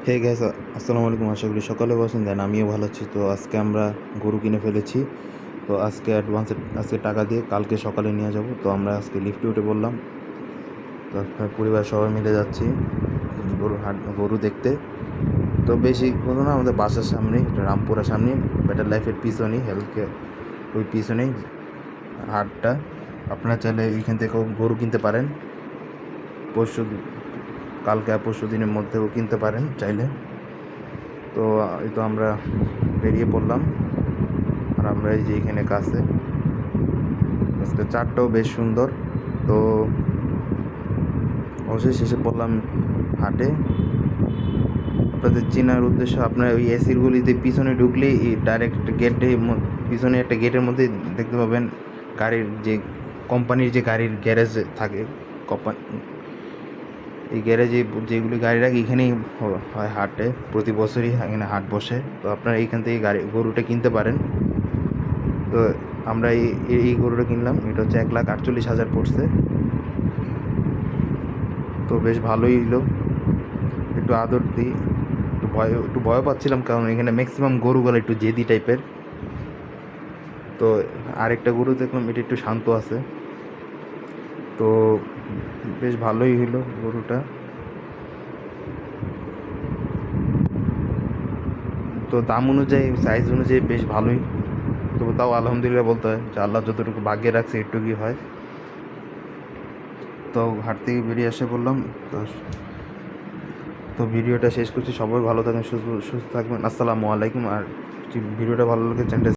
Hey guys, আসসালামু আলাইকুম। আশা করি সকালে বসেন দেন, আমিও ভালো আছি। তো আজকে আমরা গরু কিনে ফেলেছি। তো আজকে অ্যাডভান্সে আজকে টাকা দিয়ে কালকে সকালে নিয়ে যাব। তো আমরা আজকে লিফটে উঠে পড়লাম। তো পরিবার সবাই মিলে যাচ্ছি গরু দেখতে। তো বেশি কোনো না, আমাদের বাসার সামনেই, রামপুরার সামনে, বেটার লাইফের পিছনেই, হেলথ কেয়ার ওই পিছনেই হাটটা। আপনারা চাইলে এইখান থেকেও গরু কিনতে পারেন। পরশু কালকে আর পরশু দিনের মধ্যেও কিনতে পারেন চাইলে। তো এই তো আমরা বেরিয়ে পড়লাম। আর আমরা এই যে এখানে কাছে আজকে চারটাও বেশ সুন্দর। তো অবশ্যই শেষে পড়লাম হাটে। আপনাদের চেনার উদ্দেশ্য, আপনার ওই এসির গলিতে পিছনে ঢুকলেই ডাইরেক্ট গেটে, পিছনে একটা গেটের মধ্যে দেখতে পাবেন গাড়ির যে কোম্পানির যে গাড়ির গ্যারেজ থাকে। কোম্পানি এই গ্যারেজে যেগুলি গাড়ি রাখে এখানেই হয় হাটে, প্রতি বছরই এখানে হাট বসে। তো আপনারা এইখান থেকে গরুটা কিনতে পারেন। তো আমরা এই গরুটা কিনলাম, এটা হচ্ছে 1,48,000 পড়ছে। তো বেশ ভালোই হলো। একটু আদর দিই, একটু ভয় পাচ্ছিলাম, কারণ এখানে ম্যাক্সিমাম গরুগুলো একটু জেদি টাইপের। তো আরেকটা গরু দেখলাম, এটা একটু শান্ত আছে। তো বেশ ভালোই হলো গরুটা। তো দাম অনুযায়ী, সাইজ অনুযায়ী বেশ ভালোই। তবু তাও আলহামদুলিল্লাহ বলতে হয় যে আল্লাহ যতটুকু ভাগ্যে রাখছে একটুকুই হয়। তো হাট থেকে বেরিয়ে এসে বললাম। তো তো ভিডিওটা শেষ করছি। সবাই ভালো থাকবেন, সুস্থ থাকবেন। আসসালামু আলাইকুম। আর ভিডিওটা ভালো লাগে চ্যানেলটা